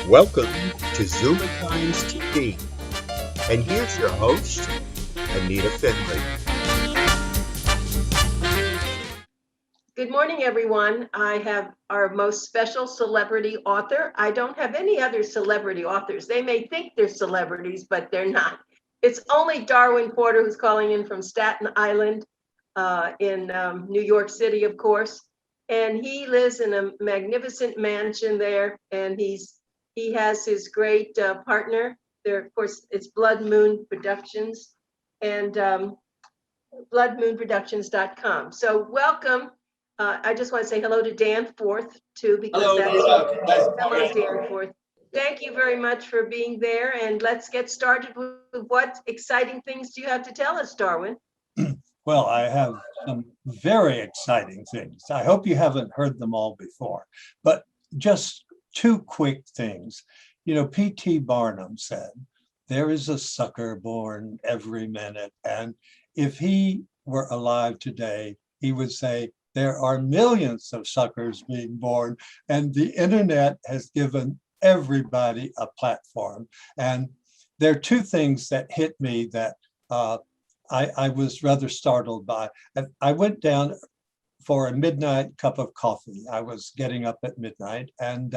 Welcome to ZOOMERTIMES TV. And here's your host, Anita Finley. Good morning, everyone. I have our most special celebrity author. I don't have any other celebrity authors. They may think they're celebrities, but they're not. It's only Darwin Porter who's calling in from Staten Island in New York City, of course. And he lives in a magnificent mansion there. And he has his great partner there. Of course, it's Blood Moon Productions and bloodmoonproductions.com. So welcome. I just want to say hello to Dan Forth too, because hello, Dan Forth. Thank you very much for being there, and let's get started with what exciting things do you have to tell us, Darwin? Well, I have some very exciting things. I hope you haven't heard them all before, but just two quick things. You know, P.T. Barnum said, there is a sucker born every minute. And if he were alive today, he would say, there are millions of suckers being born, and the internet has given everybody a platform. And there are two things that hit me that I was rather startled by. I went down for a midnight cup of coffee. I was getting up at midnight, and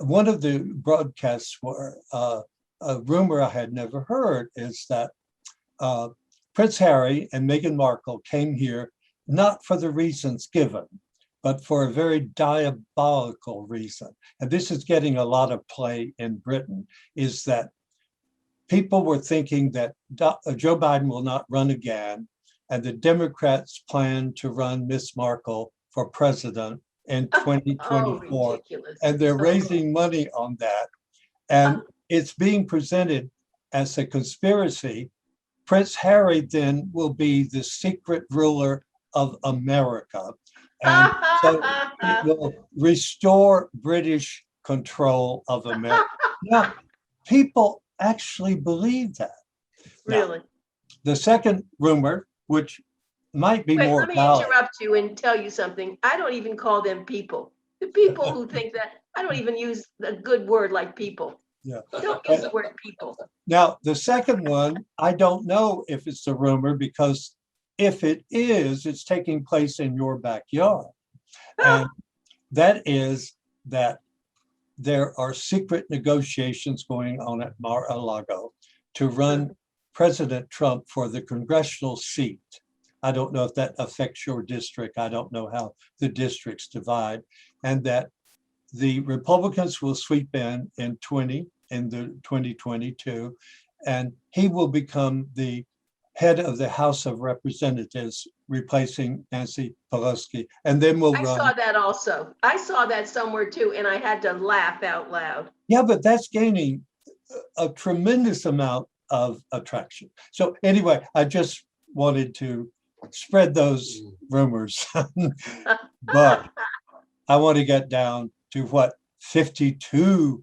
one of the broadcasts were a rumor I had never heard is that Prince Harry and Meghan Markle came here not for the reasons given, but for a very diabolical reason. And this is getting a lot of play in Britain, is that people were thinking that Joe Biden will not run again, and the Democrats plan to run Miss Markle for president in 2024. And they're raising money on that. And it's being presented as a conspiracy. Prince Harry then will be the secret ruler of America. And so it will restore British control of America. Now, people actually believe that. Really? Now, the second rumor, which might be more let me valid. interrupt you and tell you something. I don't even call them people. The people who think that, I don't even use a good word like people. Yeah. Don't use the word people. Now, the second one, I don't know if it's a rumor, because if it is, it's taking place in your backyard. And that is that there are secret negotiations going on at Mar-a-Lago to run President Trump for the congressional seat. I don't know if that affects your district. I don't know how the districts divide. And that the Republicans will sweep in the 2022, and he will become the head of the House of Representatives, replacing Nancy Pelosi, and then we'll run. I saw that also. I saw that somewhere too, and I had to laugh out loud. Yeah, but that's gaining a tremendous amount of attraction. So anyway, I just wanted to spread those rumors, but I want to get down to what 52%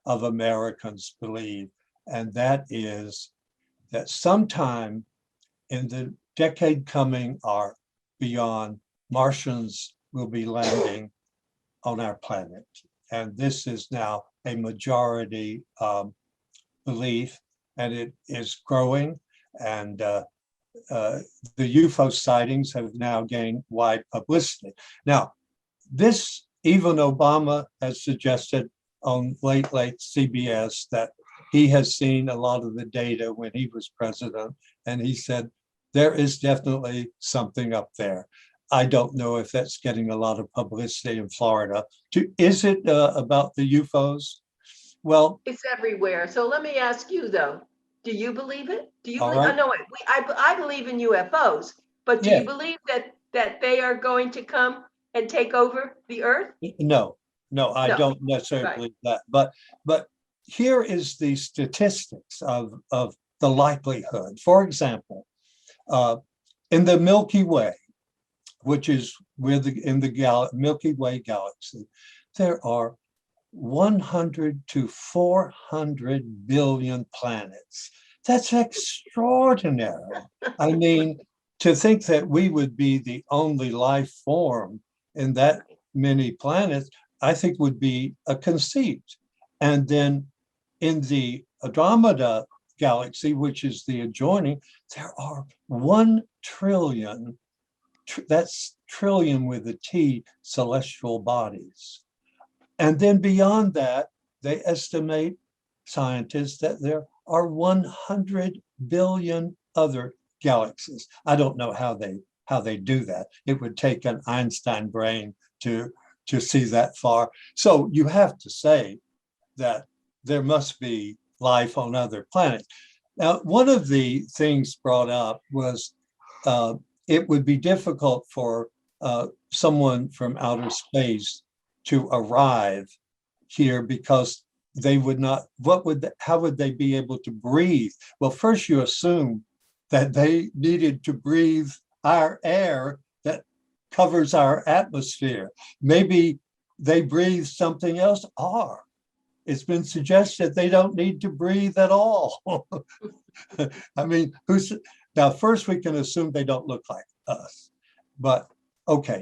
of Americans believe, and that is that sometime in the decade coming or beyond, Martians will be landing on our planet. And this is now a majority belief, and it is growing. And the UFO sightings have now gained wide publicity. Now, this, even Obama has suggested on late CBS that he has seen a lot of the data when he was president, and he said, there is definitely something up there. I don't know if that's getting a lot of publicity in Florida. Is it about the UFOs? Well, it's everywhere. So let me ask you though, do you believe it? Do you believe? Right. No, I believe in UFOs, but do you believe that they are going to come and take over the earth? No, I don't necessarily believe that. But here is the statistics of the likelihood. For example, in the Milky Way, which is in the Milky Way galaxy, there are 100 to 400 billion planets. That's extraordinary. I mean, to think that we would be the only life form in that many planets, I think would be a conceit. And then in the Andromeda galaxy, which is the adjoining, there are 1 trillion, that's trillion with a T, celestial bodies. And then beyond that, they estimate, scientists, that there are 100 billion other galaxies. I don't know how they do that. It would take an Einstein brain to see that far. So you have to say that there must be life on other planets. Now, one of the things brought up was it would be difficult for someone from outer space to arrive here because they would not, how would they be able to breathe? Well, first you assume that they needed to breathe our air that covers our atmosphere. Maybe they breathe something else, or it's been suggested they don't need to breathe at all. I mean, now first we can assume they don't look like us, but okay,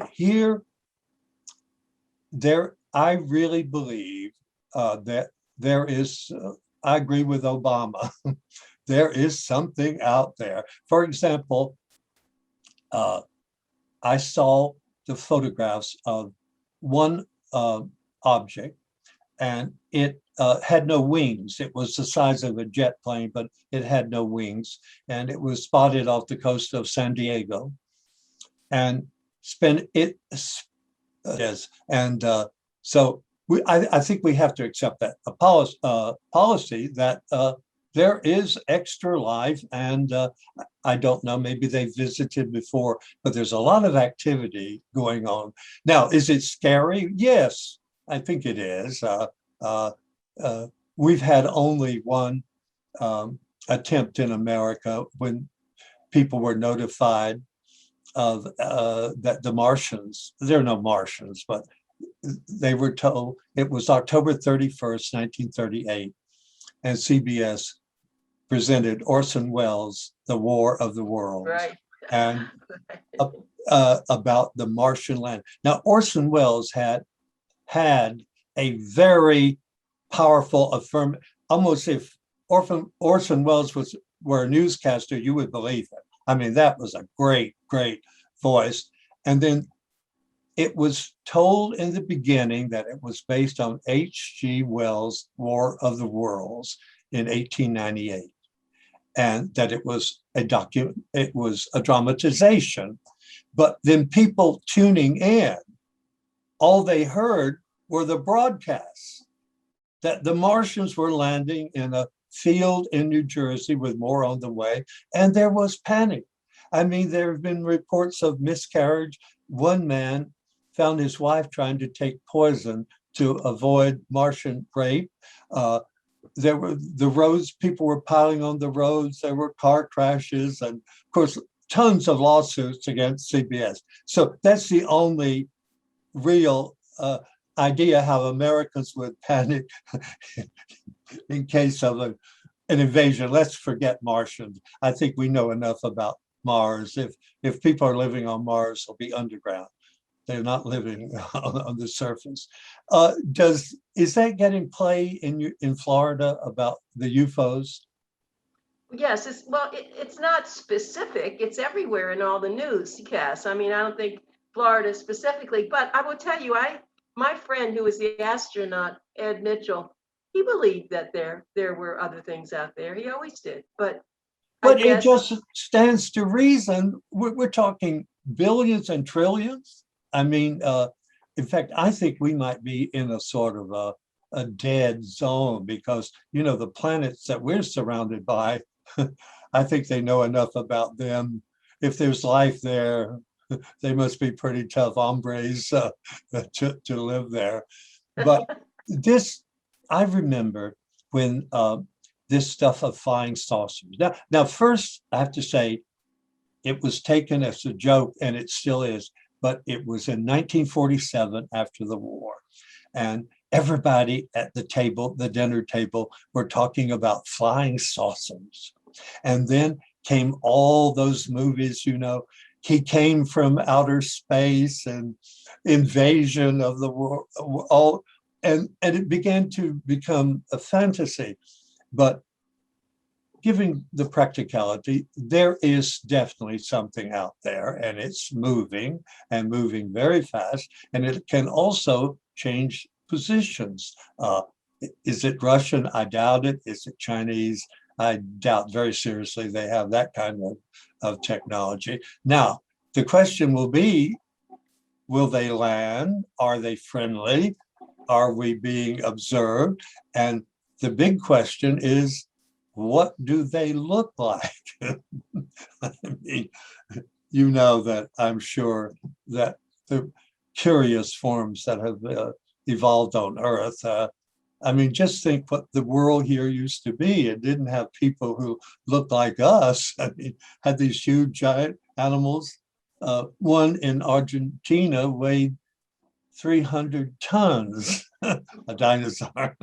I really believe that there is, I agree with Obama, there is something out there. For example, I saw the photographs of one object, and it had no wings. It was the size of a jet plane, but it had no wings. And it was spotted off the coast of San Diego. And so I think we have to accept that a policy that there is extra life, and I don't know, maybe they visited before, but there's a lot of activity going on. Now, is it scary? Yes, I think it is. We've had only one attempt in America when people were notified of that the Martians, there are no Martians, but they were told it was October 31st, 1938, and CBS presented Orson Welles' The War of the Worlds, Right. and about the Martian land. Now, Orson Welles had a very powerful almost if Orson Welles were a newscaster, you would believe it. I mean, that was a great, great voice. And then it was told in the beginning that it was based on H.G. Wells' War of the Worlds in 1898, and that it was a dramatization. But then people tuning in, all they heard were the broadcasts that the Martians were landing in a field in New Jersey with more on the way, and there was panic. I mean, there have been reports of miscarriage. One man found his wife trying to take poison to avoid Martian rape. There were the roads, people were piling on the roads, there were car crashes, and of course, tons of lawsuits against CBS. So that's the only real idea how Americans would panic in case of an invasion. Let's forget Martians. I think we know enough about Mars. If people are living on Mars, they'll be underground. They're not living on the surface. Is that getting play in Florida about the UFOs? Yes, it's not specific. It's everywhere in all the news, Cass. I mean, I don't think Florida specifically, but I will tell you, my friend who was the astronaut, Ed Mitchell, he believed that there were other things out there. He always did, but it just stands to reason. We're talking billions and trillions. I mean, in fact, I think we might be in a sort of a dead zone because, you know, the planets that we're surrounded by, I think they know enough about them. If there's life there, they must be pretty tough hombres to live there. But I remember when this stuff of flying saucers. Now, first, I have to say, it was taken as a joke, and it still is, but it was in 1947 after the war. And everybody at the dinner table, were talking about flying saucers. And then came all those movies, you know, he came from outer space and invasion of the world, all, and it began to become a fantasy. But giving the practicality, there is definitely something out there, and it's moving and moving very fast, and it can also change positions. Is it Russian? I doubt it. Is it Chinese? I doubt very seriously they have that kind of technology. Now, the question will be, will they land? Are they friendly? Are we being observed? And the big question is, what do they look like? I mean, you know that I'm sure that the curious forms that have evolved on Earth, I mean, just think what the world here used to be. It didn't have people who looked like us. I mean, had these huge giant animals. One in Argentina weighed 300 tons, a dinosaur.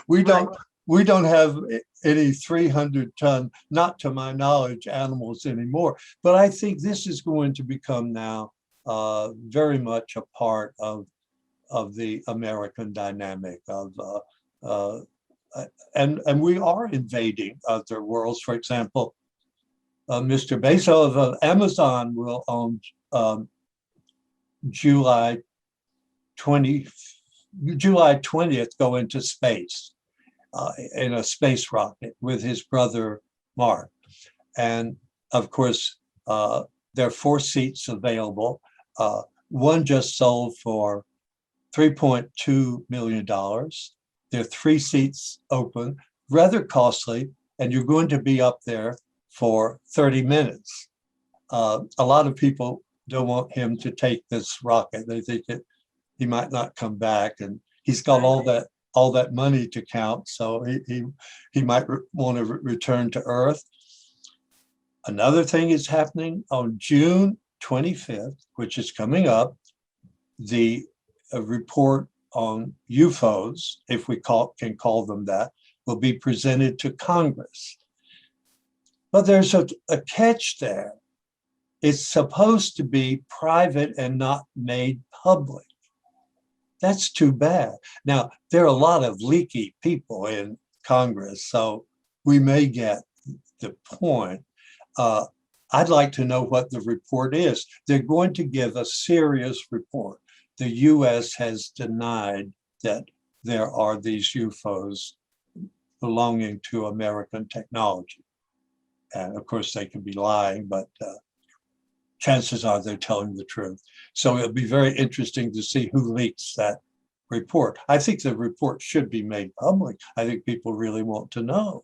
We don't have any 300-ton, not to my knowledge, animals anymore. But I think this is going to become now very much a part of the American dynamic of, and we are invading other worlds. For example, Mr. Bezos of Amazon will on July 20th go into space in a space rocket with his brother Mark. And of course, there are 4 seats available. One just sold for $3.2 million. There are 3 seats open, rather costly, and you're going to be up there for 30 minutes. A lot of people don't want him to take this rocket. They think that he might not come back, and he's got all that money to count, so he might want to return to Earth. Another thing is happening on June 25th, which is coming up. The report on UFOs, if we can call them that, will be presented to Congress. But there's a catch there. It's supposed to be private and not made public. That's too bad. Now, there are a lot of leaky people in Congress, so we may get the point. I'd like to know what the report is. They're going to give a serious report. The US has denied that there are these UFOs belonging to American technology. And of course, they can be lying, but chances are they're telling the truth. So it'll be very interesting to see who leaks that report. I think the report should be made public. I think people really want to know.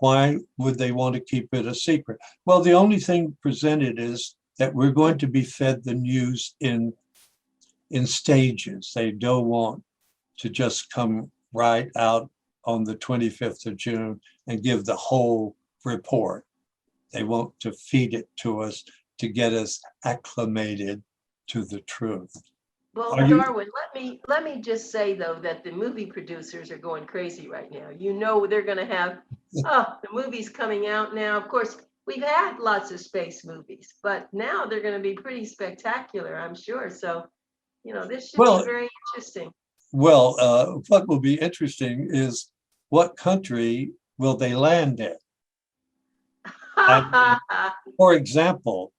Why would they want to keep it a secret? Well, the only thing presented is that we're going to be fed the news in stages. They don't want to just come right out on the 25th of June and give the whole report. They want to feed it to us to get us acclimated to the truth. Well, Darwin, let me just say though that the movie producers are going crazy right now. You know, they're going to have the movies coming out now. Of course, we've had lots of space movies, but now they're going to be pretty spectacular, I'm sure. So, you know, this should be very interesting. Well, what will be interesting is what country will they land in? For example,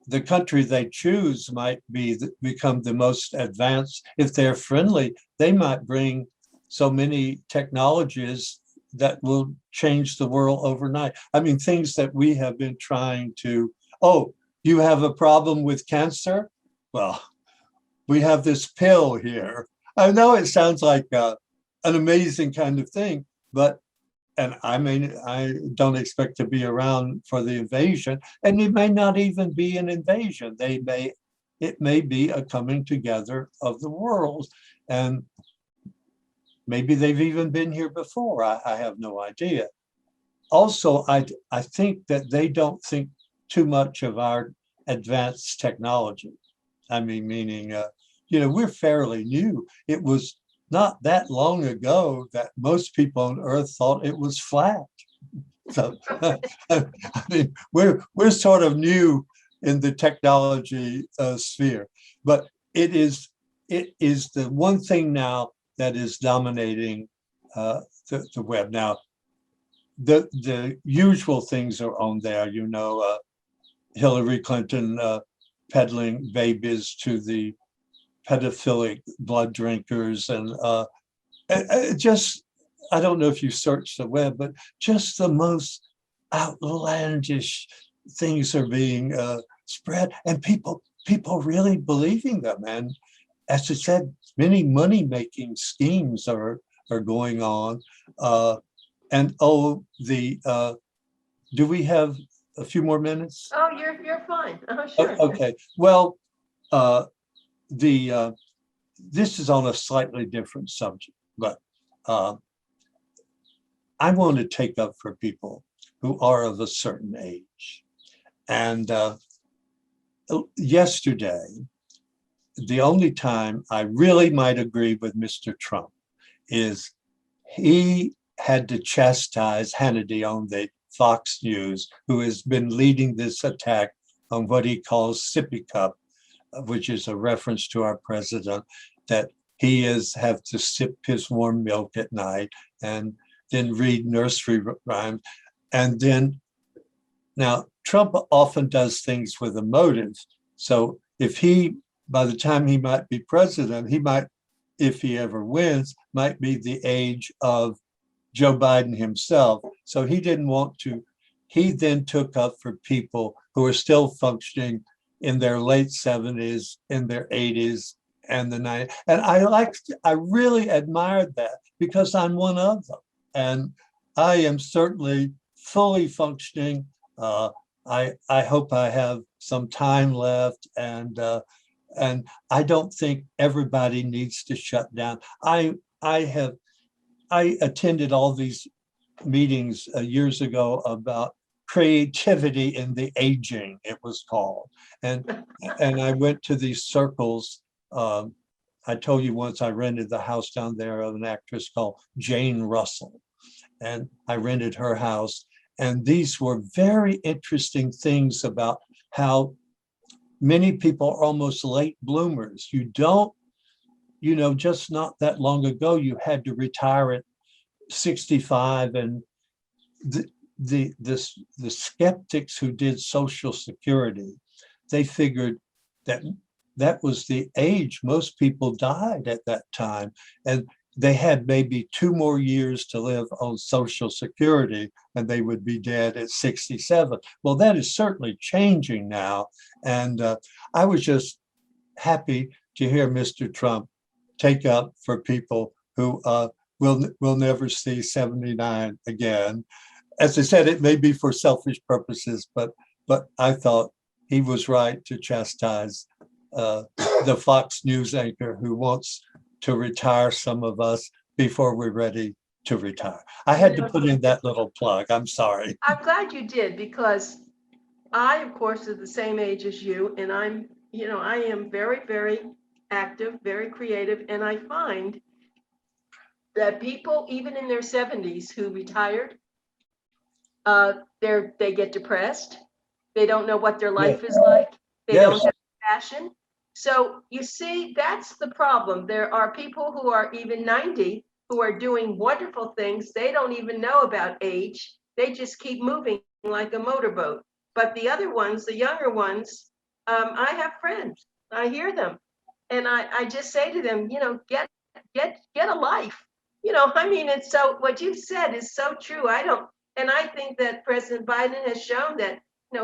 the country they choose might become the most advanced. If they're friendly, they might bring so many technologies that will change the world overnight. I mean, things that we have been trying to, oh, you have a problem with cancer? Well, we have this pill here. I know it sounds like an amazing kind of thing, but and I mean, I don't expect to be around for the invasion, and it may not even be an invasion. It may be a coming together of the world, and maybe they've even been here before. I have no idea. Also, I think that they don't think too much of our advanced technology. I mean, meaning, you know, we're fairly new. It was not that long ago that most people on Earth thought it was flat. So I mean, we're sort of new in the technology sphere. But it is the one thing now that is dominating the web. Now, the usual things are on there, Hillary Clinton peddling babies to the pedophilic blood drinkers, and just, I don't know if you search the web, but just the most outlandish things are being spread, and people really believing them. And as I said, many money-making schemes are going on. Do we have a few more minutes? Oh, you're fine. Sure. Okay. Well, this is on a slightly different subject, but I want to take up for people who are of a certain age. And yesterday, the only time I really might agree with Mr. Trump is he had to chastise Hannity on the Fox News, who has been leading this attack on what he calls sippy cup, which is a reference to our president, that he have to sip his warm milk at night and then read nursery rhymes. And then, now Trump often does things with a motive. So if by the time he might be president, he might, if he ever wins, might be the age of Joe Biden himself. So he didn't want to, he then took up for people who are still functioning in their late 70s, in their 80s, and the 90s. And I really admired that, because I'm one of them. And I am certainly fully functioning. I hope I have some time left, and I don't think everybody needs to shut down. I attended all these meetings years ago about creativity in the aging, it was called. And I went to these circles. I told you once I rented the house down there of an actress called Jane Russell. And I rented her house. And these were very interesting things about how many people are almost late bloomers. You don't, just not that long ago, you had to retire at 65, and the skeptics who did Social Security, they figured that was the age most people died at that time, and they had maybe 2 more years to live on Social Security, and they would be dead at 67. Well, that is certainly changing now, and I was just happy to hear Mr. Trump take up for people who will never see 79 again. As I said, it may be for selfish purposes, but I thought he was right to chastise the Fox News anchor who wants to retire some of us before we're ready to retire. I had to put in that little plug. I'm sorry. I'm glad you did, because I, of course, is the same age as you, and I am very, very active, very creative, and I find that people, even in their 70s, who retired, they get depressed. They don't know what their life is like. They don't have passion. So you see, that's the problem. There are people who are even 90 who are doing wonderful things. They don't even know about age. They just keep moving like a motorboat. But the other ones, the younger ones, I have friends. I hear them, and I just say to them, get a life. It's so, what you've said is so true. And I think that President Biden has shown that,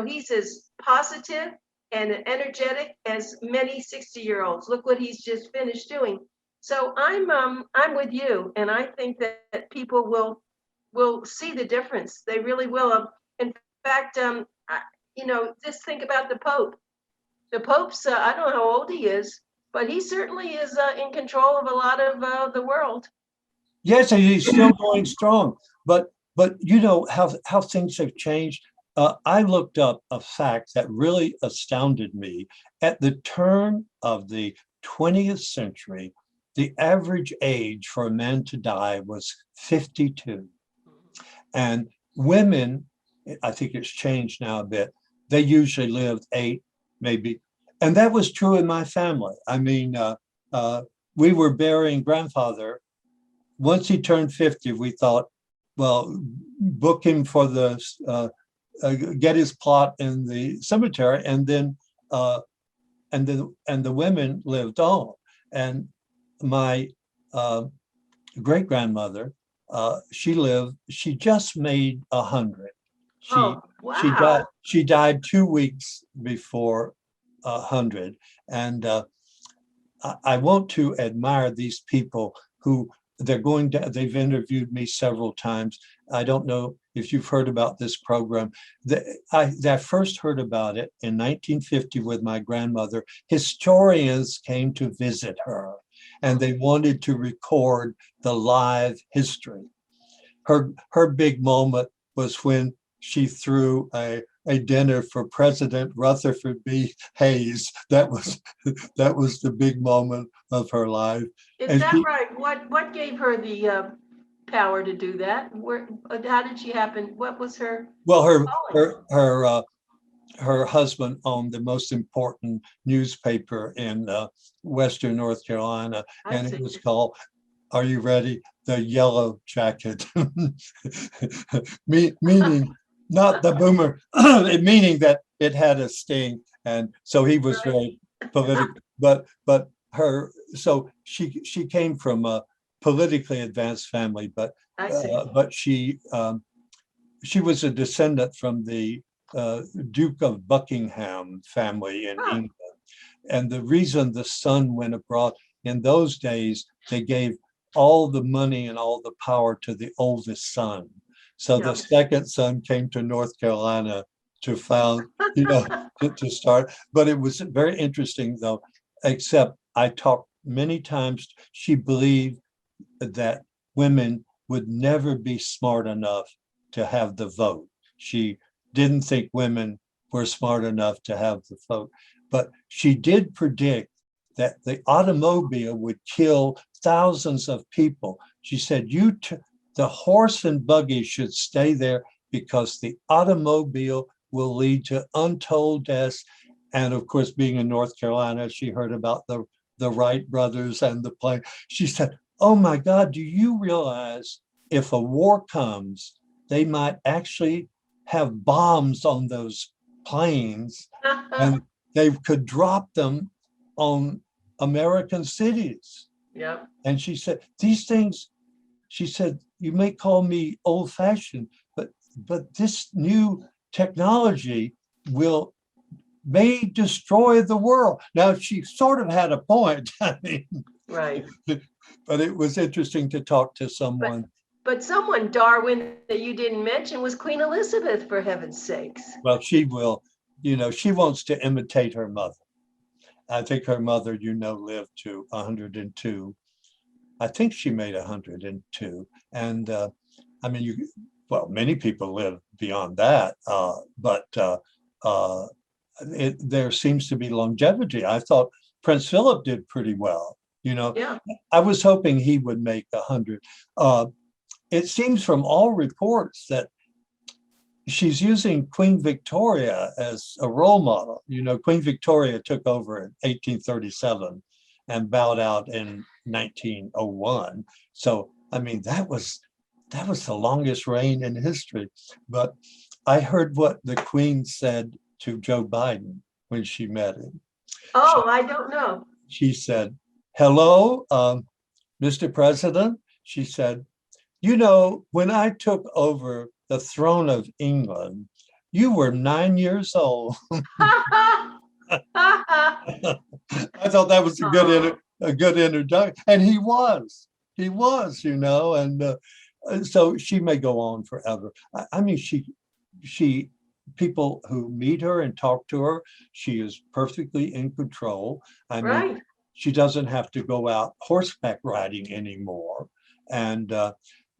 he's as positive and energetic as many 60-year-olds. Look what he's just finished doing. So I'm with you, and I think that people will see the difference. They really will. In fact, just think about the Pope. The Pope's, I don't know how old he is, but he certainly is in control of a lot of the world. Yes, and he's still going strong. But how things have changed. I looked up a fact that really astounded me. At the turn of the 20th century, the average age for a man to die was 52. And women, I think it's changed now a bit, they usually lived 8 maybe. And that was true in my family. I mean, we were burying grandfather. Once he turned 50, we thought, well, book him for the, get his plot in the cemetery, and then the women lived on. And my great grandmother, she just made 100. Oh, wow. She died 2 weeks before 100. And I want to admire these people who they've interviewed me several times. I don't know if you've heard about this program. I first heard about it in 1950 with my grandmother. Historians came to visit her, and they wanted to record the live history. Her big moment was when she threw a dinner for President Rutherford B. Hayes. That was the big moment of her life. Is that right? What gave her the power to do that? How did she happen? What was her? Well, her husband owned the most important newspaper in Western North Carolina, and it was called, are you ready? The Yellow Jacket, meaning not the boomer, meaning that it had a sting, and so he was very political. But she came from a politically advanced family, but she was a descendant from the Duke of Buckingham family in England. And the reason the son went abroad, in those days, they gave all the money and all the power to the oldest son. So the second son came to North Carolina to found, to start. But it was very interesting, though, except I talked many times, she believed that women would never be smart enough to have the vote. She didn't think women were smart enough to have the vote. But she did predict that the automobile would kill thousands of people. She said, the horse and buggy should stay there because the automobile will lead to untold deaths. And of course, being in North Carolina, she heard about the Wright brothers and the plane. She said, oh my God, do you realize if a war comes, they might actually have bombs on those planes and they could drop them on American cities. Yeah. And she said, these things, she said, you may call me old fashioned, but this new technology may destroy the world. Now, she sort of had a point. I mean, right. But it was interesting to talk to someone. But someone, Darwin, that you didn't mention was Queen Elizabeth, for heaven's sakes. Well, she will, she wants to imitate her mother. I think her mother, lived to 102. I think she made 102. And many people live beyond that, but there seems to be longevity. I thought Prince Philip did pretty well. Yeah. I was hoping he would make 100. It seems from all reports that she's using Queen Victoria as a role model. Queen Victoria took over in 1837 and bowed out in 1901. So, that was the longest reign in history. But I heard what the Queen said to Joe Biden when she met him. Oh, I don't know. She said, hello, Mr. President. She said, when I took over the throne of England, you were 9 years old. I thought that was a good introduction. And he was, and so she may go on forever. People who meet her and talk to her, she is perfectly in control. She doesn't have to go out horseback riding anymore. And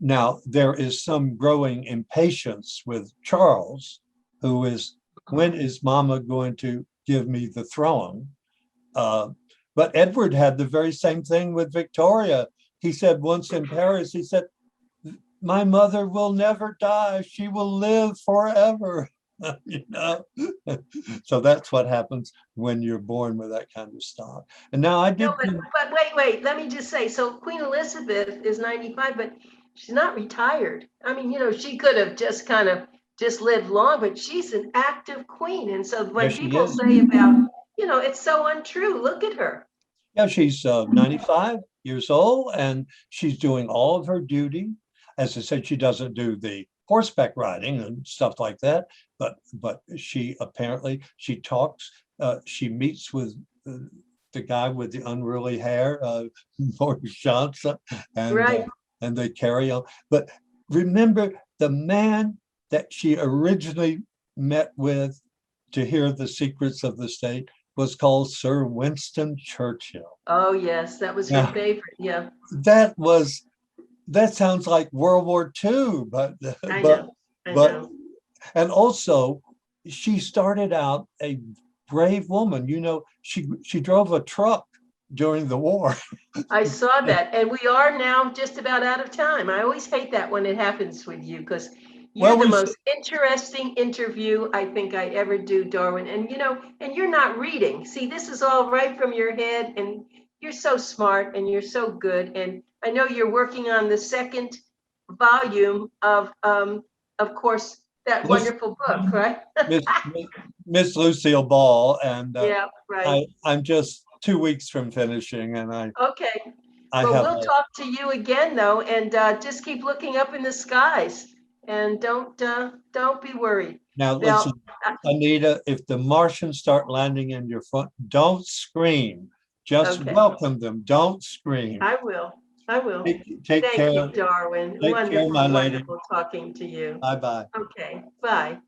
now there is some growing impatience with Charles, who is, when is Mama going to give me the throne? But Edward had the very same thing with Victoria. He said once in Paris, he said, my mother will never die. She will live forever. you know. So that's what happens when you're born with that kind of stock. And now I did. No, but wait, let me just say, so Queen Elizabeth is 95, but she's not retired. I mean, she could have just kind of just lived long, but she's an active queen. And so There when she people is. say about, it's so untrue, look at her. Yeah, she's 95 years old, and she's doing all of her duty. As I said, she doesn't do the horseback riding and stuff like that, but she apparently she talks. She meets with the guy with the unruly hair, Boris Johnson, Right. and they carry on. But remember, the man that she originally met with to hear the secrets of the state was called Sir Winston Churchill. Oh, yes, that was her Now, favorite. Yeah, that sounds like World War II, but I but know. I but know. and also she started out a brave woman. She drove a truck during the war. I saw that. And we are now just about out of time. I always hate that when it happens with you because you're Well, the we most interesting interview I think I ever do, Darwin. And and you're not reading. See, this is all right from your head, and you're so smart and you're so good. And I know you're working on the second volume of course, that Luc- wonderful book, right? Miss Lucille Ball, and Yeah, right. I'm just 2 weeks from finishing, and Okay. I Well, have we'll talk to you again though, and just keep looking up in the skies, and don't be worried. now Now, listen, Anita. If the Martians start landing in your front, don't scream. Just okay, welcome them. Don't scream. I will. I will. Take Thank you, care. Darwin. Take care, my Wonderful, lady. wonderful talking to you. Bye bye. Okay, bye.